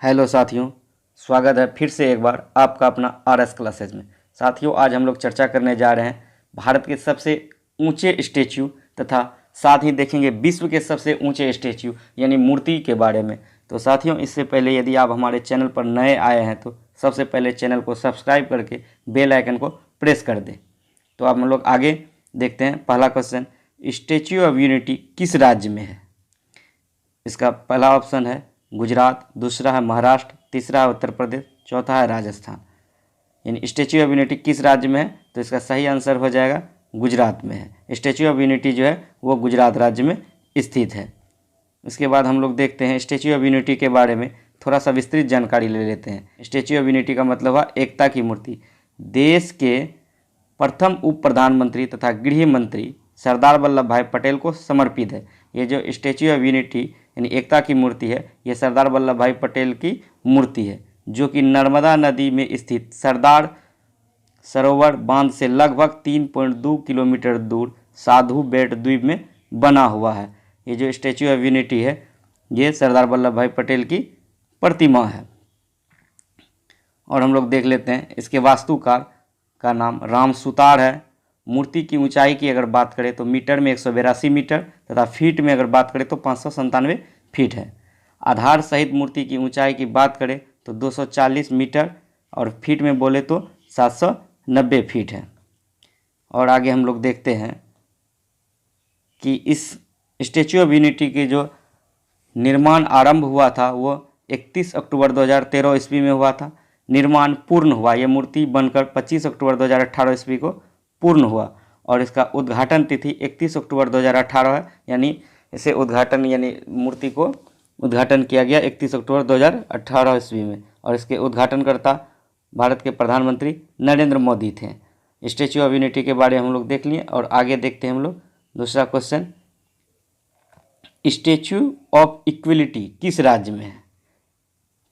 Hello साथियों, स्वागत है फिर से एक बार आपका अपना आरएस क्लासेज में। साथियों, आज हम लोग चर्चा करने जा रहे हैं भारत के सबसे ऊंचे स्टेच्यू तथा साथ ही देखेंगे विश्व के सबसे ऊंचे स्टेच्यू यानी मूर्ति के बारे में। तो साथियों, इससे पहले यदि आप हमारे चैनल पर नए आए हैं तो सबसे पहले चैनल को सब्सक्राइब करके बेल आइकन को प्रेस कर दें। तो अब हम लोग आगे देखते हैं। पहला क्वेश्चन, स्टेच्यू ऑफ यूनिटी किस राज्य में है? इसका पहला ऑप्शन है गुजरात, दूसरा है महाराष्ट्र, तीसरा है उत्तर प्रदेश, चौथा है राजस्थान। यानी स्टैच्यू ऑफ यूनिटी किस राज्य में है? तो इसका सही आंसर हो जाएगा गुजरात में है। स्टैच्यू ऑफ यूनिटी जो है वो गुजरात राज्य में स्थित है। इसके बाद हम लोग देखते हैं स्टैच्यू ऑफ यूनिटी के बारे में थोड़ा सा विस्तृत जानकारी ले लेते हैं। स्टैच्यू ऑफ यूनिटी का मतलब है एकता की मूर्ति। देश के प्रथम उप प्रधानमंत्री तथा गृह मंत्री सरदार वल्लभ भाई पटेल को समर्पित है। ये जो स्टैच्यू ऑफ यूनिटी यानी एकता की मूर्ति है, ये सरदार वल्लभ भाई पटेल की मूर्ति है, जो कि नर्मदा नदी में स्थित सरदार सरोवर बांध से लगभग 3.2 किलोमीटर दूर साधु बेट द्वीप में बना हुआ है। ये जो स्टैच्यू ऑफ यूनिटी है ये सरदार वल्लभ भाई पटेल की प्रतिमा है। और हम लोग देख लेते हैं इसके वास्तुकार का नाम राम सुतार है। मूर्ति की ऊंचाई की अगर बात करें तो मीटर में 182 मीटर तथा फीट में अगर बात करें तो 597 फीट है। आधार सहित मूर्ति की ऊंचाई की बात करें तो 240 मीटर और फीट में बोले तो 790 फीट है। और आगे हम लोग देखते हैं कि इस स्टैच्यू ऑफ यूनिटी के जो निर्माण आरंभ हुआ था वो 31 अक्टूबर 2013 ईस्वी में हुआ था। निर्माण पूर्ण हुआ, ये मूर्ति बनकर 25 अक्टूबर 2018 ईस्वी को पूर्ण हुआ और इसका उद्घाटन तिथि 31 अक्टूबर 2018 है। यानी इसे उद्घाटन यानी मूर्ति को उद्घाटन किया गया 31 अक्टूबर 2018 ईस्वी में और इसके उद्घाटनकर्ता भारत के प्रधानमंत्री नरेंद्र मोदी थे। स्टैच्यू ऑफ यूनिटी के बारे में हम लोग देख लिए और आगे देखते हैं हम लोग दूसरा क्वेश्चन, स्टैच्यू ऑफ इक्वलिटी किस राज्य में है?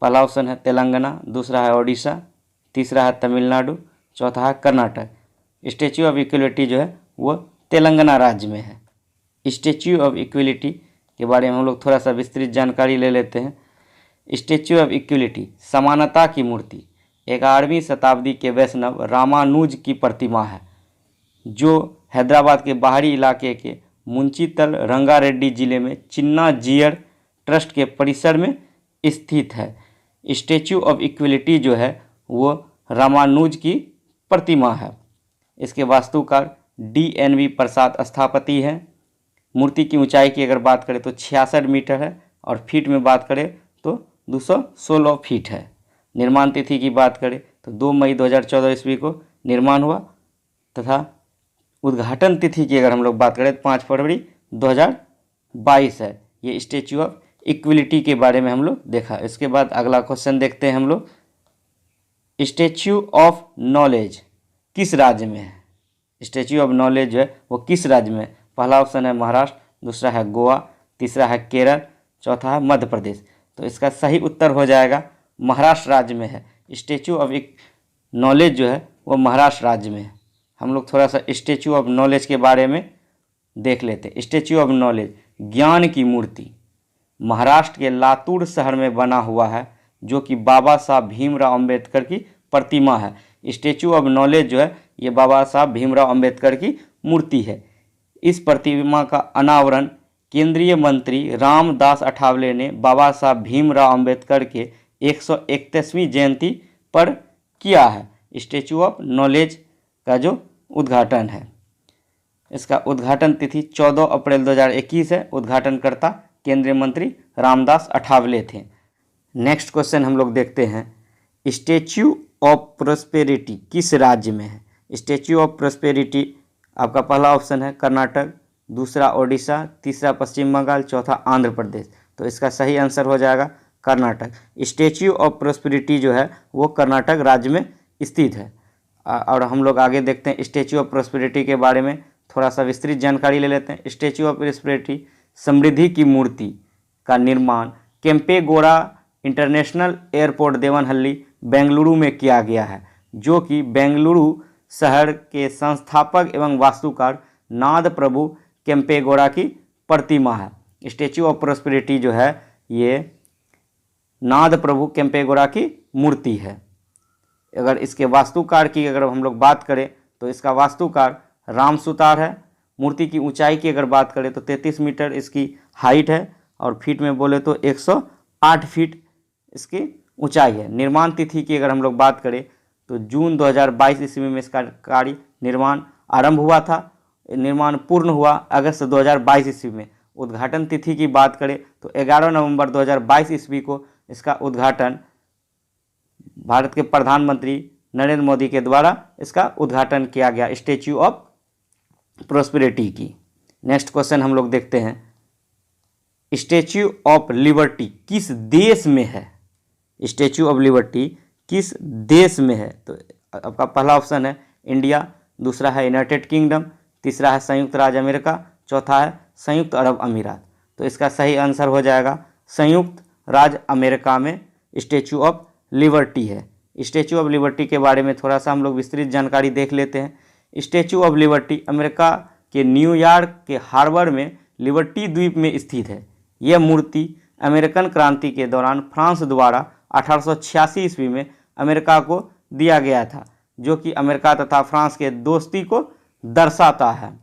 पहला ऑप्शन है तेलंगाना, दूसरा है ओडिशा, तीसरा है तमिलनाडु, चौथा है कर्नाटक। स्टैच्यू ऑफ इक्वलिटी जो है वो तेलंगाना राज्य में है। स्टैच्यू ऑफ इक्वलिटी के बारे में हम लोग थोड़ा सा विस्तृत जानकारी ले लेते हैं। स्टैच्यू ऑफ इक्वलिटी समानता की मूर्ति 11वीं शताब्दी के वैष्णव रामानुज की प्रतिमा है, जो हैदराबाद के बाहरी इलाके के मुंशीतल रंगारेड्डी जिले में चिन्ना जीयर ट्रस्ट के परिसर में स्थित है। स्टैच्यू ऑफ इक्वलिटी जो है वो रामानुज की प्रतिमा है। इसके वास्तुकार DNV प्रसाद स्थापति है। मूर्ति की ऊंचाई की अगर बात करें तो 66 मीटर है और फीट में बात करें तो 216 फीट है। निर्माण तिथि की बात करें तो 2 मई 2014 ईस्वी को निर्माण हुआ तथा उद्घाटन तिथि की अगर हम लोग बात करें तो 5 फरवरी 2022 है। ये स्टैच्यू ऑफ इक्वलिटी के बारे में हम लोग देखा। इसके बाद अगला क्वेश्चन देखते हैं हम लोग, स्टैच्यू ऑफ नॉलेज किस राज्य में है? स्टैच्यू ऑफ नॉलेज जो है वो किस राज्य में है? पहला ऑप्शन है महाराष्ट्र, दूसरा है गोवा, तीसरा है केरल, चौथा है मध्य प्रदेश। तो इसका सही उत्तर हो जाएगा महाराष्ट्र राज्य में है। स्टैच्यू ऑफ नॉलेज जो है वो महाराष्ट्र राज्य में है। हम लोग थोड़ा सा स्टैच्यू ऑफ नॉलेज के बारे में देख लेते हैं। स्टैच्यू ऑफ नॉलेज ज्ञान की मूर्ति महाराष्ट्र के लातूर शहर में बना हुआ है, जो कि बाबा साहब भीमराव अंबेडकर की प्रतिमा है। स्टैच्यू ऑफ नॉलेज जो है ये बाबा साहब भीमराव अंबेडकर की मूर्ति है। इस प्रतिमा का अनावरण केंद्रीय मंत्री रामदास अठावले ने बाबा साहब भीमराव अंबेडकर के 131वीं जयंती पर किया है। स्टैच्यू ऑफ नॉलेज का जो उद्घाटन है, इसका उद्घाटन तिथि 14 अप्रैल 2021 है। उद्घाटनकर्ता केंद्रीय मंत्री रामदास अठावले थे। नेक्स्ट क्वेश्चन हम लोग देखते हैं, स्टैच्यू ऑफ प्रॉस्पेरिटी किस राज्य में है? स्टैच्यू ऑफ प्रॉस्पेरिटी आपका पहला ऑप्शन है कर्नाटक, दूसरा ओडिशा, तीसरा पश्चिम बंगाल, चौथा आंध्र प्रदेश। तो इसका सही आंसर हो जाएगा कर्नाटक। स्टैच्यू ऑफ प्रॉस्पेरिटी जो है वो कर्नाटक राज्य में स्थित है। और हम लोग आगे देखते हैं स्टैच्यू ऑफ प्रॉस्पेरिटी के बारे में थोड़ा सा विस्तृत जानकारी ले लेते हैं। स्टैच्यू ऑफ प्रॉस्पेरिटी समृद्धि की मूर्ति का निर्माण केम्पेगौड़ा इंटरनेशनल एयरपोर्ट देवनहल्ली बेंगलुरु में किया गया है, जो कि बेंगलुरु शहर के संस्थापक एवं वास्तुकार नाद प्रभु केम्पेगौड़ा की प्रतिमा है। स्टैच्यू ऑफ प्रॉस्पेरिटी जो है ये नाद प्रभु केम्पेगौड़ा की मूर्ति है। अगर इसके वास्तुकार की अगर हम लोग बात करें तो इसका वास्तुकार राम सुतार है। मूर्ति की ऊंचाई की अगर बात करें तो 33 मीटर इसकी हाइट है और फीट में बोले तो 108 फीट इसकी ऊंचाई है। निर्माण तिथि की अगर हम लोग बात करें तो जून 2022 ईस्वी में इसका कार्य निर्माण आरंभ हुआ था। निर्माण पूर्ण हुआ अगस्त 2022 ईस्वी में। उद्घाटन तिथि की बात करें तो 11 नवंबर 2022 ईस्वी को इसका उद्घाटन भारत के प्रधानमंत्री नरेंद्र मोदी के द्वारा इसका उद्घाटन किया गया स्टैच्यू ऑफ प्रॉस्पेरिटी की। नेक्स्ट क्वेश्चन हम लोग देखते हैं, स्टैच्यू ऑफ लिबर्टी किस देश में है? स्टैच्यू ऑफ लिबर्टी किस देश में है? तो आपका पहला ऑप्शन है इंडिया, दूसरा है यूनाइटेड किंगडम, तीसरा है संयुक्त राज्य अमेरिका, चौथा है संयुक्त अरब अमीरात। तो इसका सही आंसर हो जाएगा संयुक्त राज्य अमेरिका में स्टैच्यू ऑफ लिबर्टी है। स्टैच्यू ऑफ लिबर्टी के बारे में थोड़ा सा हम लोग विस्तृत जानकारी देख लेते हैं। स्टैच्यू ऑफ लिबर्टी अमेरिका के न्यूयॉर्क के हार्बर में लिबर्टी द्वीप में स्थित है। यह मूर्ति अमेरिकन क्रांति के दौरान फ्रांस द्वारा 1886 ईस्वी में अमेरिका को दिया गया था, जो कि अमेरिका तथा फ्रांस के दोस्ती को दर्शाता है।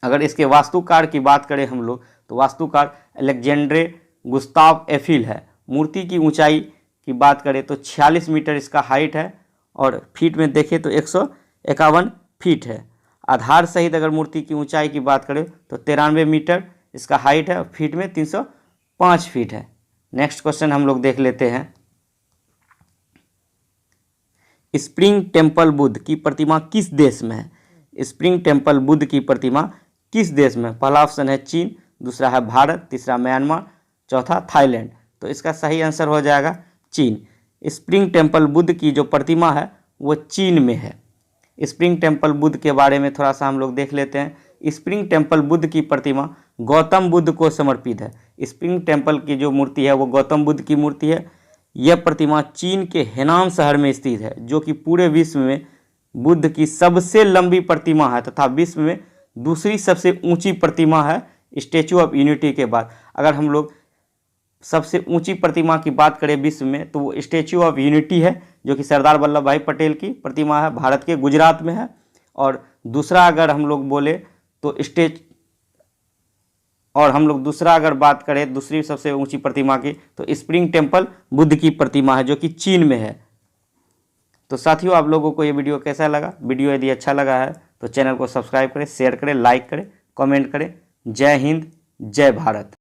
अगर इसके वास्तुकार की बात करें हम लोग तो वास्तुकार अलेक्जेंड्रे गुस्ताव एफिल है। मूर्ति की ऊंचाई की बात करें तो 46 मीटर इसका हाइट है और फीट में देखें तो 151 फीट है। आधार सहित अगर मूर्ति की ऊंचाई की बात करें तो 93 मीटर इसका हाइट है और फीट में 305 फीट है। नेक्स्ट क्वेश्चन हम लोग देख लेते हैं, स्प्रिंग टेम्पल बुद्ध की प्रतिमा किस देश में है? स्प्रिंग टेम्पल बुद्ध की प्रतिमा किस देश में? पहला ऑप्शन है चीन, दूसरा है भारत, तीसरा म्यांमार, चौथा थाईलैंड। तो इसका सही आंसर हो जाएगा चीन। स्प्रिंग टेम्पल बुद्ध की जो प्रतिमा है वो चीन में है। स्प्रिंग टेम्पल बुद्ध के बारे में थोड़ा सा हम लोग देख लेते हैं। स्प्रिंग टेम्पल बुद्ध की प्रतिमा गौतम बुद्ध को समर्पित है। स्प्रिंग टेम्पल की जो मूर्ति है वो गौतम बुद्ध की मूर्ति है। यह प्रतिमा चीन के हेनान शहर में स्थित है, जो कि पूरे विश्व में बुद्ध की सबसे लंबी प्रतिमा है तथा विश्व में दूसरी सबसे ऊंची प्रतिमा है स्टैच्यू ऑफ यूनिटी के बाद। अगर हम लोग सबसे ऊंची प्रतिमा की बात करें विश्व में तो वो स्टैच्यू ऑफ यूनिटी है, जो कि सरदार वल्लभ भाई पटेल की प्रतिमा है, भारत के गुजरात में है। और दूसरा अगर हम लोग बोले तो दूसरा अगर बात करें दूसरी सबसे ऊंची प्रतिमा की तो स्प्रिंग टेम्पल बुद्ध की प्रतिमा है, जो कि चीन में है। तो साथियों, आप लोगों को ये वीडियो कैसा लगा? वीडियो यदि अच्छा लगा है तो चैनल को सब्सक्राइब करें, शेयर करें, लाइक करें, कमेंट करें। जय हिंद, जय भारत।